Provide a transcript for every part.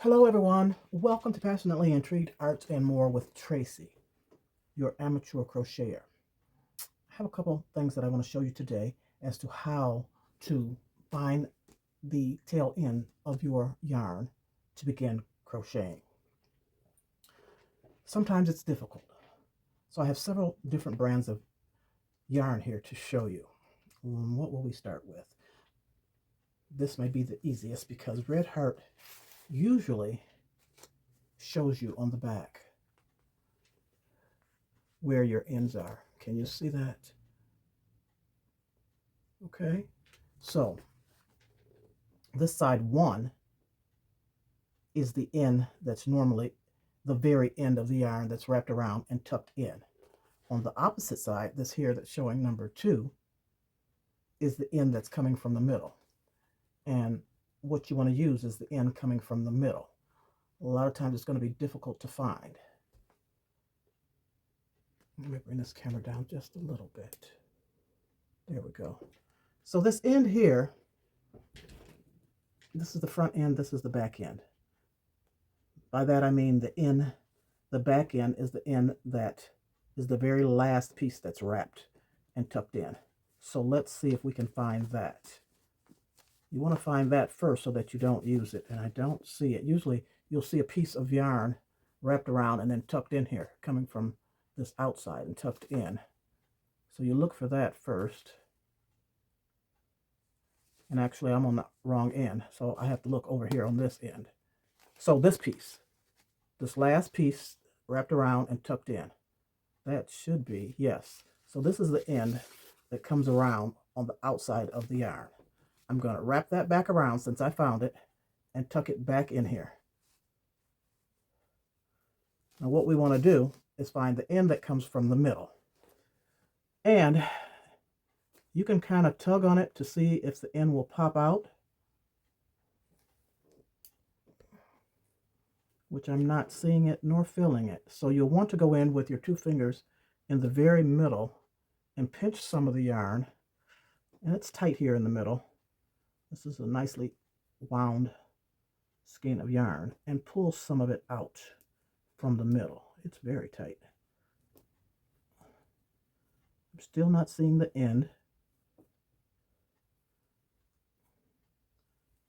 Hello everyone, welcome to Passionately Intrigued Arts and More with Tracy, your amateur crocheter. I have a couple things that I want to show you today as to how to find the tail end of your yarn to begin crocheting. Sometimes it's difficult, so I have several different brands of yarn here to show you. What will we start with? This may be the easiest because Red Heart usually shows you on the back where your ends are. Can you see that? Okay, so this side 1 is the end that's normally the very end of the yarn that's wrapped around and tucked in. On the opposite side, this here that's showing number 2 is the end that's coming from the middle. And what you want to use is the end coming from the middle. A lot of times it's going to be difficult to find. Let me bring this camera down just a little bit. There we go. So this end here, this is the front end, this is the back end. By that I mean the back end is the end that is the very last piece that's wrapped and tucked in. So let's see if we can find that. You want to find that first so that you don't use it, and I don't see it. Usually you'll see a piece of yarn wrapped around and then tucked in here, coming from this outside and tucked in. So you look for that first. And actually I'm on the wrong end, so I have to look over here on this end. So this piece, this last piece wrapped around and tucked in, that should be, yes. So this is the end that comes around on the outside of the yarn. I'm going to wrap that back around since I found it and tuck it back in here. Now what we want to do is find the end that comes from the middle. And you can kind of tug on it to see if the end will pop out, which I'm not seeing it nor feeling it. So you'll want to go in with your 2 fingers in the very middle and pinch some of the yarn. And it's tight here in the middle. This is a nicely wound skein of yarn, and pull some of it out from the middle. It's very tight. I'm still not seeing the end.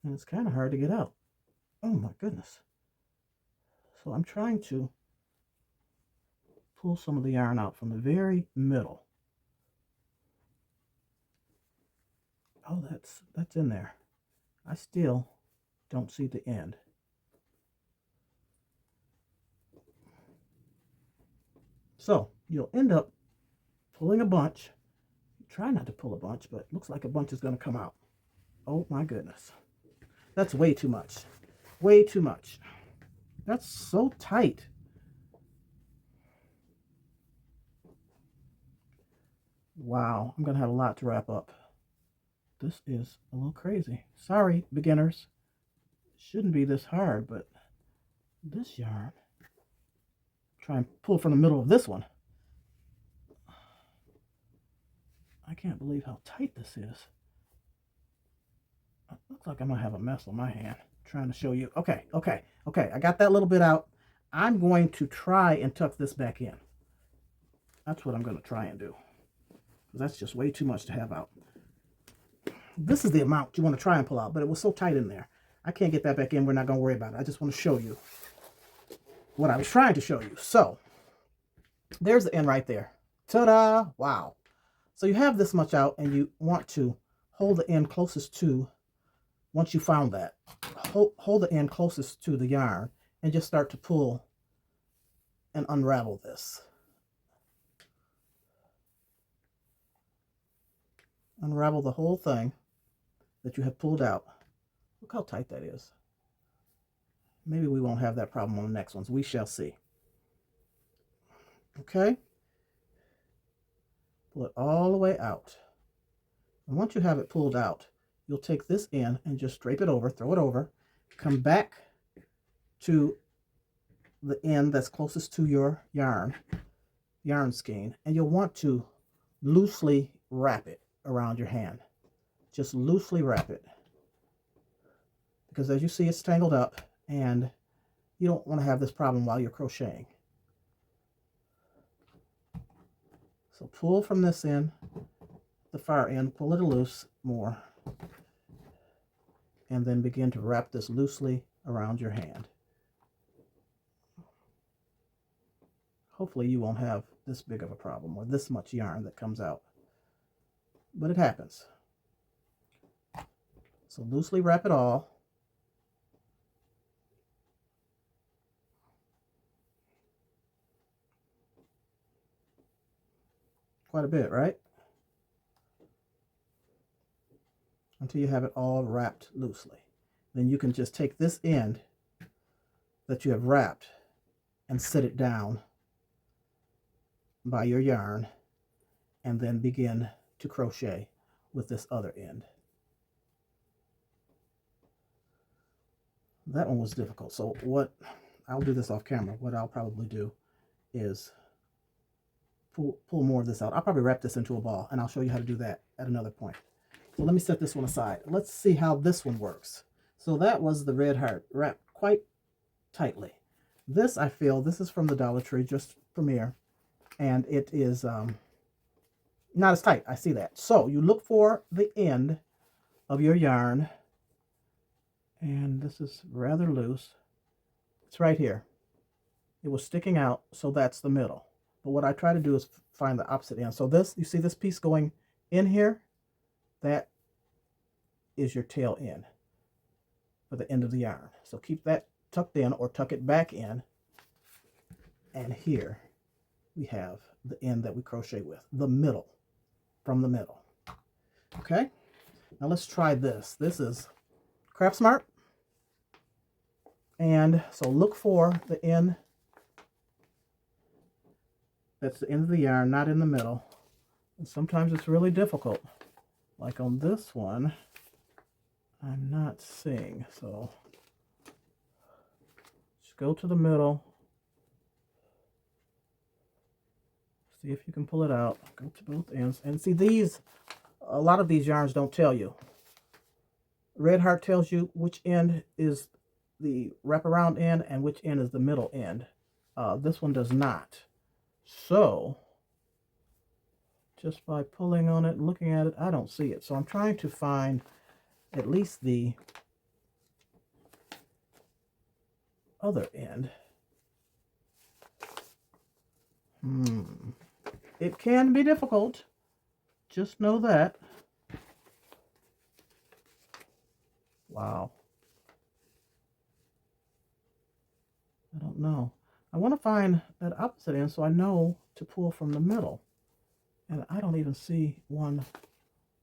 And it's kind of hard to get out. Oh my goodness. So I'm trying to pull some of the yarn out from the very middle. Oh, that's in there. I still don't see the end. So you'll end up pulling a bunch. Try not to pull a bunch, but it looks like a bunch is going to come out. Oh my goodness. That's way too much. Way too much. That's so tight. Wow, I'm going to have a lot to wrap up. This is a little crazy. Sorry, beginners. It shouldn't be this hard, but this yarn, try and pull from the middle of this one. I can't believe how tight this is. It looks like I'm going to have a mess on my hand trying to show you. Okay. I got that little bit out. I'm going to try and tuck this back in. That's what I'm going to try and do. That's just way too much to have out. This is the amount you want to try and pull out, but it was so tight in there. I can't get that back in. We're not going to worry about it. I just want to show you what I was trying to show you. So there's the end right there. Ta-da! Wow. So you have this much out, and you want to hold the end closest to, once you found that, hold the end closest to the yarn and just start to pull and unravel this. Unravel the whole thing that you have pulled out. Look how tight that is. Maybe we won't have that problem on the next ones. We shall see. Okay. Pull it all the way out. And once you have it pulled out, you'll take this end and just drape it over, throw it over, come back to the end that's closest to your yarn skein, and you'll want to loosely wrap it around your hand. Just loosely wrap it, because as you see, it's tangled up, and You don't want to have this problem while you're crocheting. So pull from this end, the far end, pull it loose more, and then begin to wrap this loosely around your hand. Hopefully you won't have this big of a problem or this much yarn that comes out, but it happens. So loosely wrap it all. Quite a bit, right? Until you have it all wrapped loosely. Then you can just take this end that you have wrapped and set it down by your yarn and then begin to crochet with this other end. That one was difficult. So what I'll do this off camera. What I'll probably do is pull more of this out. I'll probably wrap this into a ball, and I'll show you how to do that at another point. So let me set this one aside. Let's see how this one works. So that was the red heart wrapped quite tightly. This, I feel, this is from the Dollar Tree, just Premier, and it is not as tight. I see that. So you look for the end of your yarn, and this is rather loose. It's right here. It was sticking out, so that's the middle. But what I try to do is find the opposite end. So this, you see this piece going in here? That is your tail end for the end of the yarn. So keep that tucked in or tuck it back in. And here we have the end that we crochet with, the middle, from the middle. Okay, now let's try this. This is Craft Smart. And so look for the end. That's the end of the yarn, not in the middle. And sometimes it's really difficult. Like on this one, I'm not seeing. So just go to the middle. See if you can pull it out. Go to both ends. And see these, a lot of these yarns don't tell you. Red Heart tells you which end is the wraparound end and which end is the middle end. This one does not. So just by pulling on it and looking at it, I don't see it. So I'm trying to find at least the other end. It can be difficult. Just know that. Wow. I don't know. I want to find that opposite end so I know to pull from the middle. And I don't even see one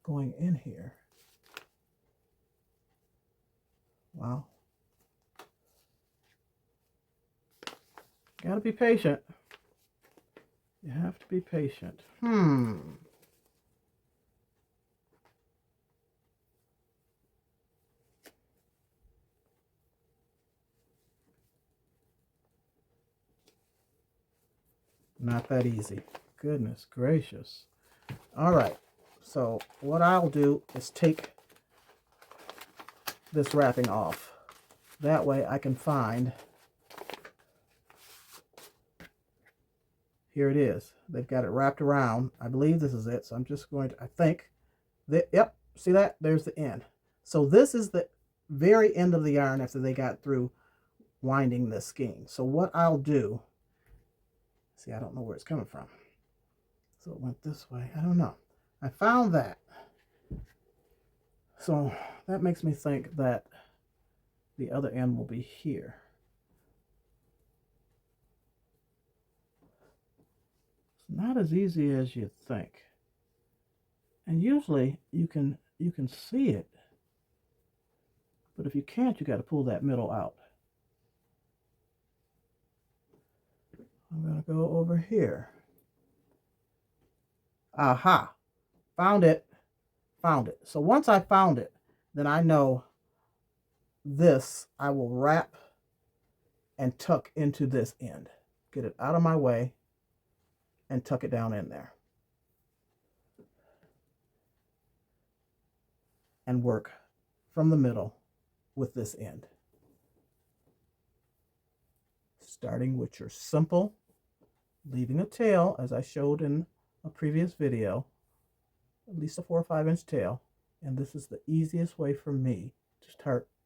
going in here. Wow. Gotta be patient. You have to be patient. Not that easy. Goodness gracious. All right. So what I'll do is take this wrapping off. That way I can find, here it is. They've got it wrapped around. I believe this is it. So I'm just going to, I think, that, yep, see that? There's the end. So this is the very end of the yarn after they got through winding the skein. So what I'll do, see, I don't know where it's coming from. So it went this way. I don't know. I found that. So that makes me think that the other end will be here. It's not as easy as you think. And usually you can see it. But if you can't, you got to pull that middle out. I'm going to go over here. Aha. Found it. Found it. So once I found it, then I know this I will wrap and tuck into this end. Get it out of my way and tuck it down in there. And work from the middle with this end. starting with your simple, leaving a tail as I showed in a previous video, at least a 4 or 5 inch tail. And this is the easiest way for me to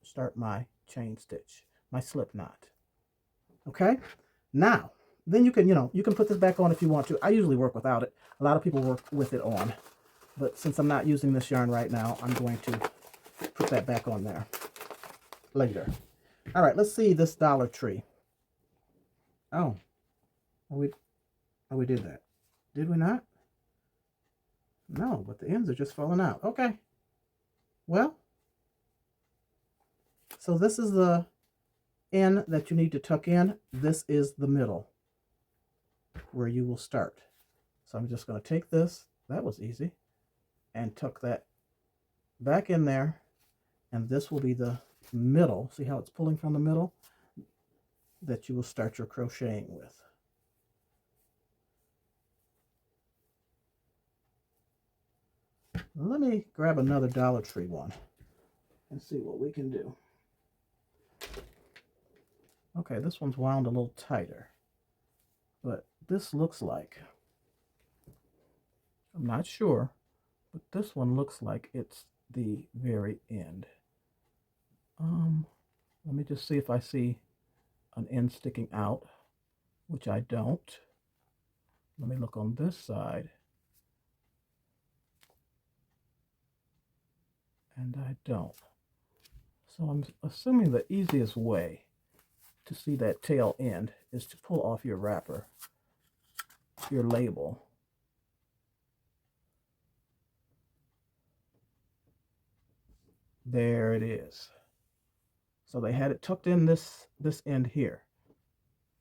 start my chain stitch, my slip knot. Okay, now then you can, you can put this back on if you want to. I usually work without it. A lot of people work with it on, but since I'm not using this yarn right now, I'm going to put that back on there later. All right, let's see this Dollar Tree. Oh, we did that. Did we not? No, but the ends are just falling out. Okay. Well, so this is the end that you need to tuck in. This is the middle where you will start. So I'm just going to take this, that was easy, and tuck that back in there. And this will be the middle. See how it's pulling from the middle? That you will start your crocheting with. Let me grab another Dollar Tree one and see what we can do. Okay, this one's wound a little tighter, but this looks like, I'm not sure, but this one looks like it's the very end. Let me just see if I see an end sticking out, which I don't. Let me look on this side. And I don't. So I'm assuming the easiest way to see that tail end is to pull off your wrapper, your label. There it is. So they had it tucked in this end here.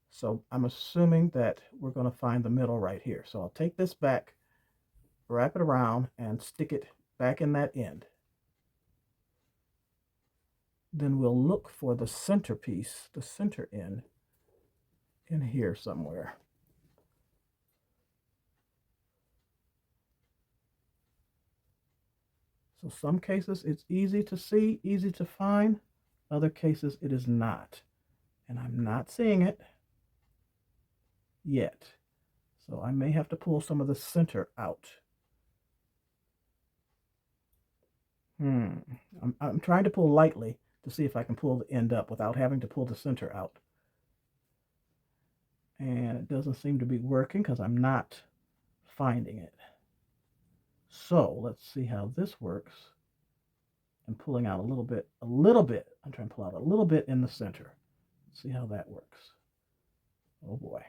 So I'm assuming that we're going to find the middle right here. So I'll take this back, wrap it around, and stick it back in that end. Then we'll look for the centerpiece, the center end, in here somewhere. So some cases it's easy to see, easy to find. Other cases it is not. And I'm not seeing it yet. So I may have to pull some of the center out. I'm trying to pull lightly to see if I can pull the end up without having to pull the center out. And it doesn't seem to be working because I'm not finding it. So let's see how this works. I'm pulling out a little bit. I'm trying to pull out a little bit in the center. See how that works. Oh boy.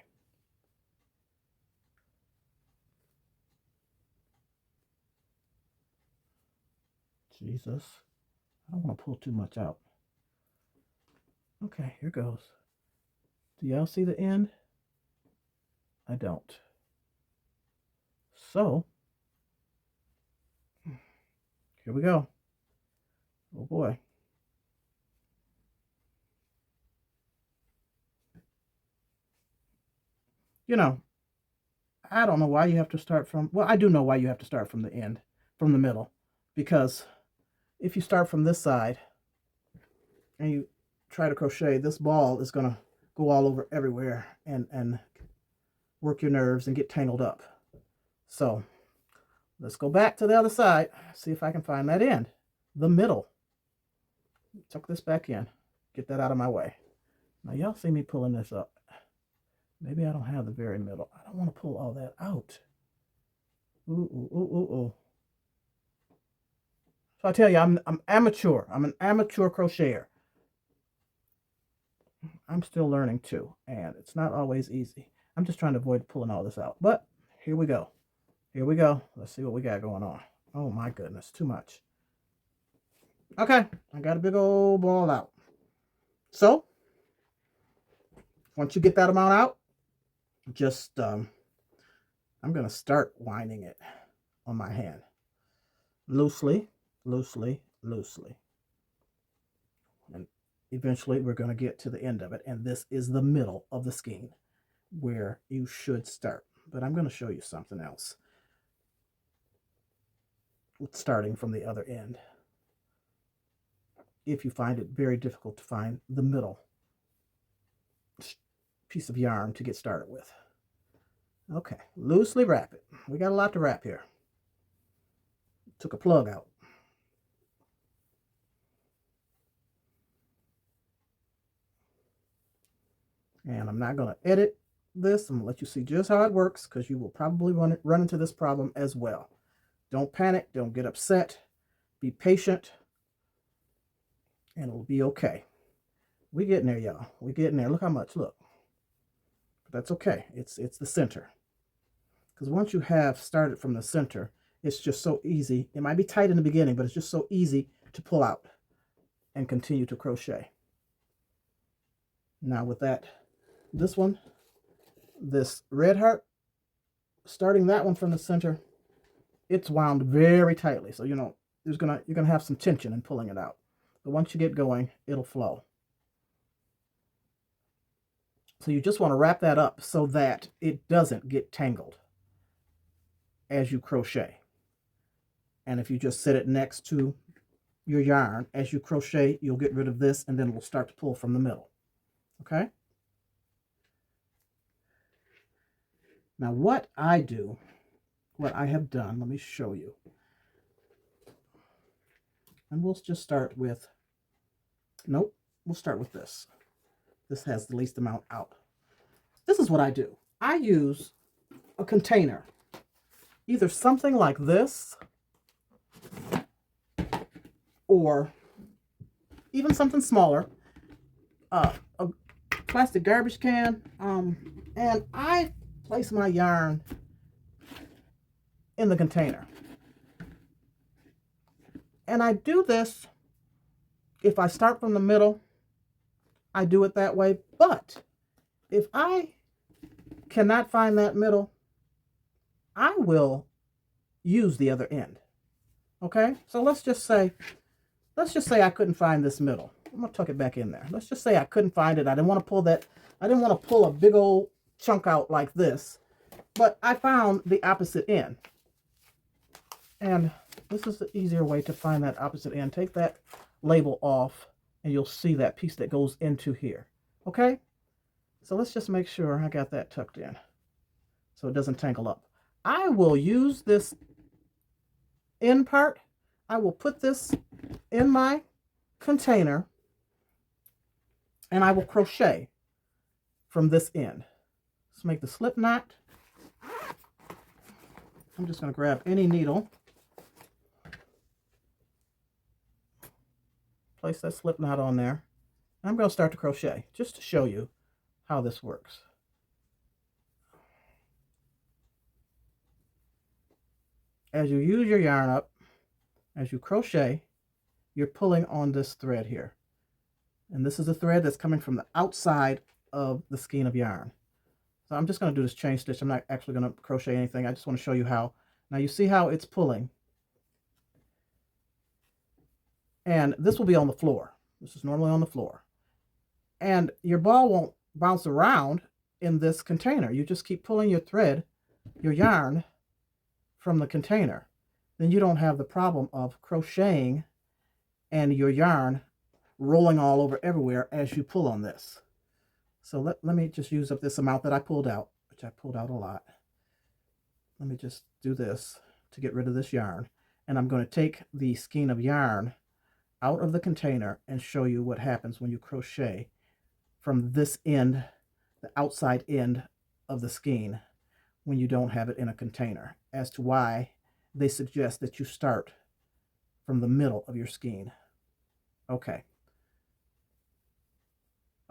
Jesus. I don't want to pull too much out. Okay, here goes. Do y'all see the end? I don't. So, here we go. Oh boy. I don't know why you have to start from, well, I do know why you have to start from the end, from the middle, because if you start from this side and you try to crochet, this ball is going to go all over everywhere and work your nerves and get tangled up. So let's go back to the other side, see if I can find that end, the middle. Tuck this back in, get that out of my way. Now y'all see me pulling this up. Maybe I don't have the very middle. I don't want to pull all that out. Ooh, ooh, ooh, ooh, ooh. So I tell you, I'm amateur. I'm an amateur crocheter. I'm still learning too, and it's not always easy. I'm just trying to avoid pulling all this out. But here we go. Here we go. Let's see what we got going on. Oh my goodness, too much. Okay, I got a big old ball out. So, once you get that amount out, just, I'm going to start winding it on my hand. Loosely, loosely, loosely. And eventually we're going to get to the end of it. And this is the middle of the skein where you should start. But I'm going to show you something else. Starting from the other end. If you find it very difficult to find the middle, piece of yarn to get started with. Okay, loosely wrap it. We got a lot to wrap here. Took a plug out. And I'm not going to edit this. I'm going to let you see just how it works, because you will probably run into this problem as well. Don't panic. Don't get upset. Be patient. And it'll be okay. We're getting there, y'all. We're getting there. Look how much. Look. But that's okay. It's the center. Because once you have started from the center, it's just so easy. It might be tight in the beginning, but it's just so easy to pull out and continue to crochet. Now with that, this red heart, starting that one from the center, it's wound very tightly. So, you know, you're gonna have some tension in pulling it out. But once you get going, it'll flow. So you just want to wrap that up so that it doesn't get tangled as you crochet. And if you just set it next to your yarn as you crochet, you'll get rid of this, and then it will start to pull from the middle. Okay? Now what I have done, let me show you. And we'll just start with, nope, we'll start with this. This has the least amount out. This is what I do. I use a container, either something like this, or even something smaller, a plastic garbage can, and I place my yarn in the container. And I do this, if I start from the middle, I do it that way. But if I cannot find that middle, I will use the other end. Okay? So let's just say I couldn't find this middle. I'm gonna tuck it back in there. Let's just say I couldn't find it. I didn't want to pull that. I didn't want to pull a big old chunk out like this, but I found the opposite end. And this is the easier way to find that opposite end. Take that label off, and you'll see that piece that goes into here. Okay? So let's just make sure I got that tucked in so it doesn't tangle up. I will use this end part. I will put this in my container, and I will crochet from this end. Let's make the slip knot. I'm just going to grab any needle, place that slip knot on there. I'm going to start to crochet just to show you how this works. As you use your yarn up, as you crochet, you're pulling on this thread here. And this is a thread that's coming from the outside of the skein of yarn. So I'm just going to do this chain stitch. I'm not actually going to crochet anything. I just want to show you how. Now you see how it's pulling. And this will be on the floor. This is normally on the floor. And your ball won't bounce around in this container. You just keep pulling your thread, your yarn, from the container. Then you don't have the problem of crocheting and your yarn rolling all over everywhere as you pull on this. So let me just use up this amount that I pulled out, which I pulled out a lot. Let me just do this to get rid of this yarn. And I'm going to take the skein of yarn out of the container and show you what happens when you crochet from this end, the outside end of the skein, when you don't have it in a container, as to why they suggest that you start from the middle of your skein. Okay.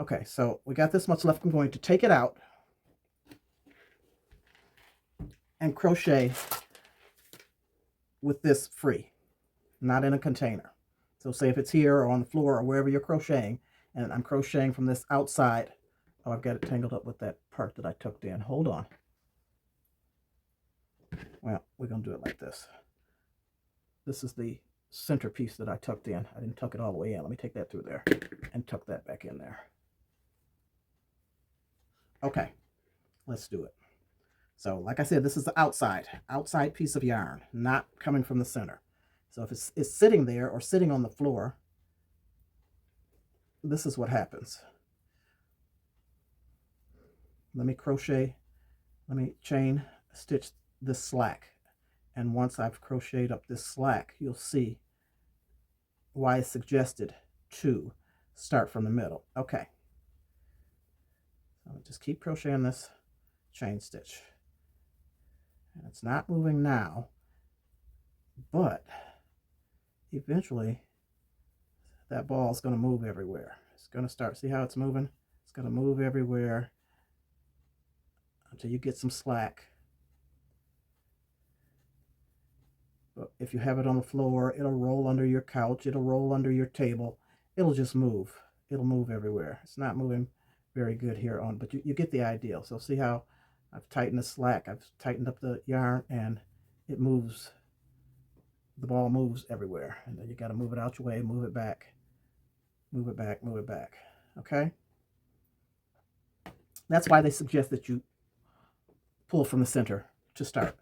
Okay, so we got this much left. I'm going to take it out and crochet with this free, not in a container. So say if it's here or on the floor or wherever you're crocheting, and I'm crocheting from this outside. Oh, I've got it tangled up with that part that I tucked in. Hold on. Well, we're going to do it like this. This is the center piece that I tucked in. I didn't tuck it all the way in. Let me take that through there and tuck that back in there. Okay, let's do it. So like I said, this is the outside piece of yarn, not coming from the center. So if it's sitting there or sitting on the floor, this is what happens. let me chain stitch this slack. And once I've crocheted up this slack, you'll see why it's suggested to start from the middle. Okay. So just keep crocheting this chain stitch. And it's not moving now, but eventually that ball is going to move everywhere. It's going to start, see how it's moving? It's going to move everywhere until you get some slack. But if you have it on the floor, it'll roll under your couch, it'll roll under your table, it'll just move. It'll move everywhere. It's not moving very good here on, but you get the idea. So see how I've tightened the slack, I've tightened up the yarn, and it moves. The ball moves everywhere. And then you got to move it out your way, move it back, move it back, move it back. Okay? That's why they suggest that you pull from the center to start.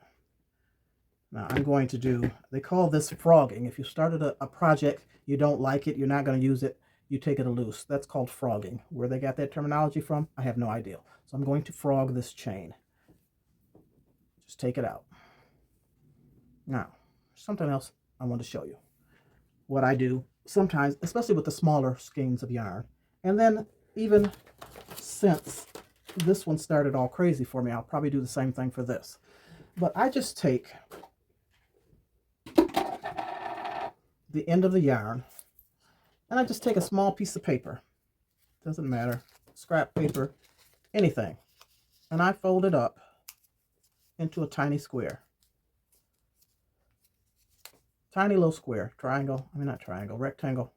Now I'm going to do, they call this frogging. If you started a project, you don't like it, you're not going to use it, you take it loose. That's called frogging. Where they got that terminology from, I have no idea. So I'm going to frog this chain. Just take it out. Now, something else I want to show you. What I do sometimes, especially with the smaller skeins of yarn, and then even since this one started all crazy for me, I'll probably do the same thing for this. But I just take the end of the yarn and I just take a small piece of paper, doesn't matter, scrap paper, anything, and I fold it up into a tiny square. Tiny little square, triangle, I mean not triangle, rectangle.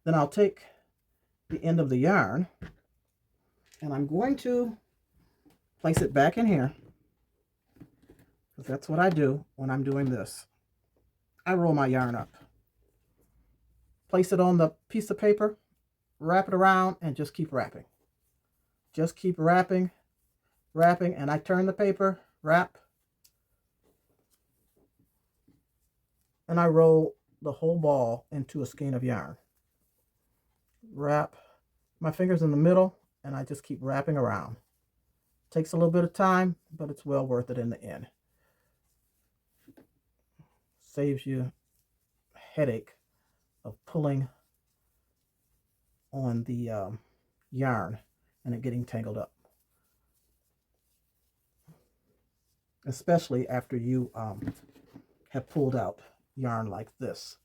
Then I'll take the end of the yarn and I'm going to place it back in here, because that's what I do when I'm doing this. I roll my yarn up, place it on the piece of paper, wrap it around, and just keep wrapping. Just keep wrapping, wrapping, and I turn the paper, wrap, and I roll the whole ball into a skein of yarn. Wrap, my fingers in the middle, and I just keep wrapping around. Takes a little bit of time, but it's well worth it in the end. Saves you a headache of pulling on the yarn and it getting tangled up. Especially after you have pulled out yarn like this.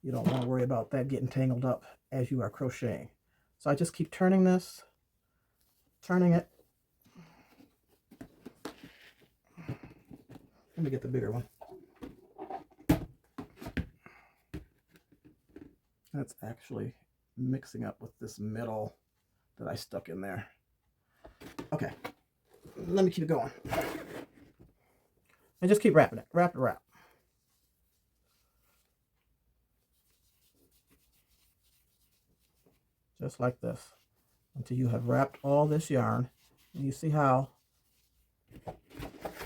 You don't want to worry about that getting tangled up as you are crocheting. So I just keep turning this, turning it. Let me get the bigger one. That's actually mixing up with this middle that I stuck in there. Okay, let me keep it going. And just keep wrapping it, wrap it, wrap. Just like this, until you have wrapped all this yarn. And you see how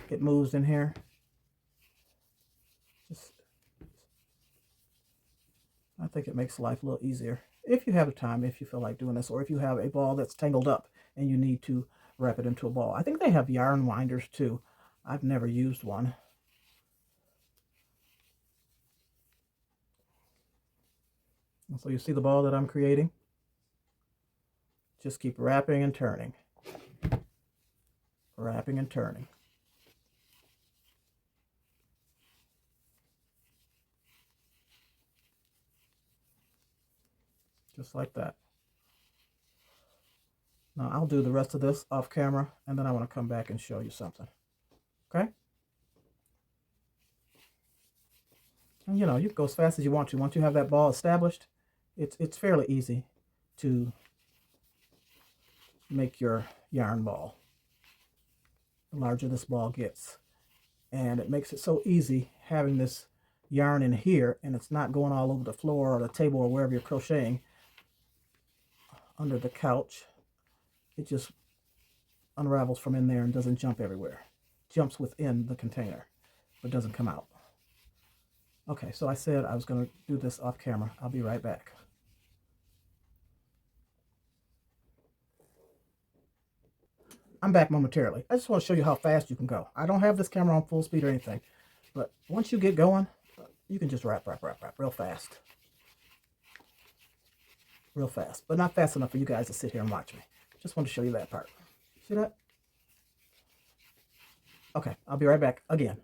it moves in here? I think it makes life a little easier. If you have the time, if you feel like doing this, or if you have a ball that's tangled up and you need to wrap it into a ball. I think they have yarn winders too. I've never used one. And so you see the ball that I'm creating? Just keep wrapping and turning. Wrapping and turning. Just like that. Now I'll do the rest of this off camera, and then I want to come back and show you something. Okay? And you know, you can go as fast as you want to. Once you have that ball established, it's fairly easy to make your yarn ball. The larger this ball gets. And it makes it so easy having this yarn in here, and it's not going all over the floor or the table or wherever you're crocheting, under the couch. It just unravels from in there and doesn't jump everywhere. Jumps within the container, but doesn't come out. Okay, so I said I was going to do this off camera. I'll be right back. I'm back momentarily. I just want to show you how fast you can go. I don't have this camera on full speed or anything, but once you get going, you can just wrap real fast. Real fast, but not fast enough for you guys to sit here and watch me. Just want to show you that part. See that? Okay, I'll be right back again.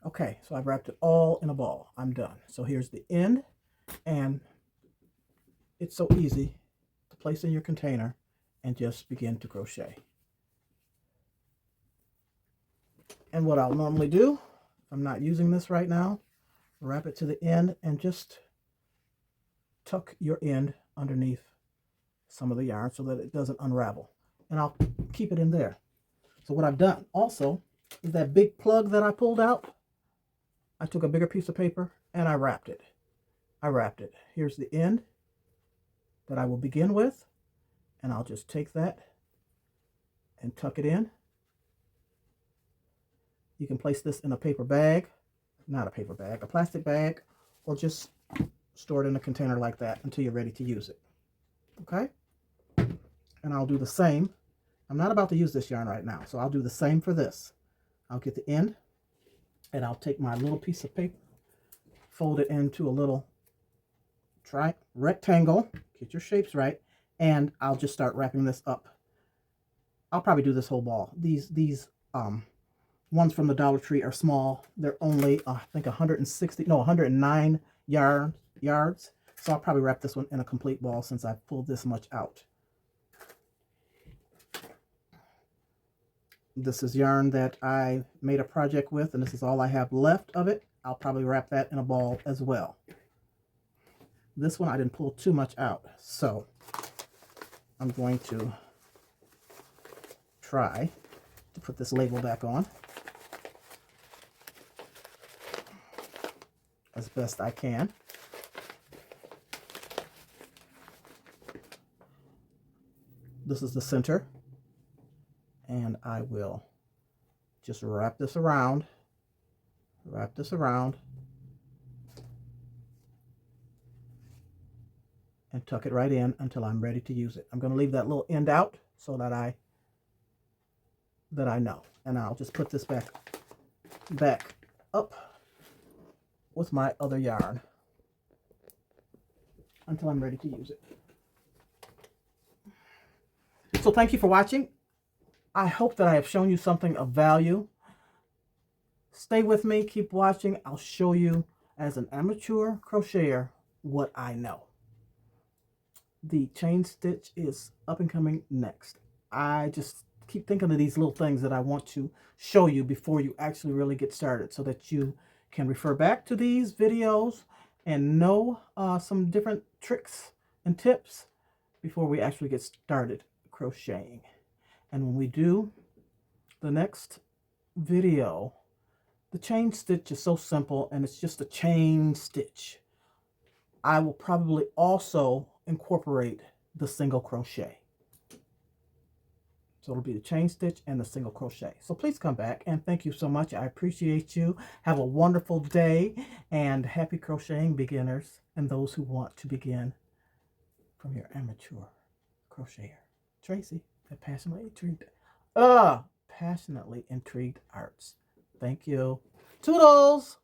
Okay, so I've wrapped it all in a ball. I'm done. So here's the end, and it's so easy to place in your container and just begin to crochet. And what I'll normally do, if I'm not using this right now, wrap it to the end and just tuck your end underneath some of the yarn so that it doesn't unravel. And I'll keep it in there. So what I've done also is that big plug that I pulled out, I took a bigger piece of paper and I wrapped it. Here's the end that I will begin with, and I'll just take that and tuck it in. You can place this in a paper bag, not a paper bag, a plastic bag, or just store it in a container like that until you're ready to use it. Okay? And I'll do the same. I'm not about to use this yarn right now, so I'll do the same for this. I'll get the end, and I'll take my little piece of paper, fold it into a little rectangle, get your shapes right, and I'll just start wrapping this up. I'll probably do this whole ball. These ones from the Dollar Tree are small. They're only, I think 109 yards. So I'll probably wrap this one in a complete ball since I've pulled this much out. This is yarn that I made a project with, and this is all I have left of it. I'll probably wrap that in a ball as well. This one I didn't pull too much out, so I'm going to try to put this label back on as best I can. This is the center, and I will just wrap this around, and tuck it right in until I'm ready to use it. I'm going to leave that little end out so that I know, and I'll just put this back up with my other yarn until I'm ready to use it. So thank you for watching. I hope that I have shown you something of value. Stay with me, keep watching. I'll show you as an amateur crocheter what I know. The chain stitch is up and coming next. I just keep thinking of these little things that I want to show you before you actually really get started, so that you can refer back to these videos and know some different tricks and tips before we actually get started crocheting. And when we do the next video, the chain stitch is so simple, and it's just a chain stitch. I will probably also incorporate the single crochet. So it'll be the chain stitch and the single crochet. So please come back, and thank you so much. I appreciate you. Have a wonderful day, and happy crocheting, beginners and those who want to begin from your amateur crocheter. Tracy at Passionately Intrigued Arts. Thank you. Toodles!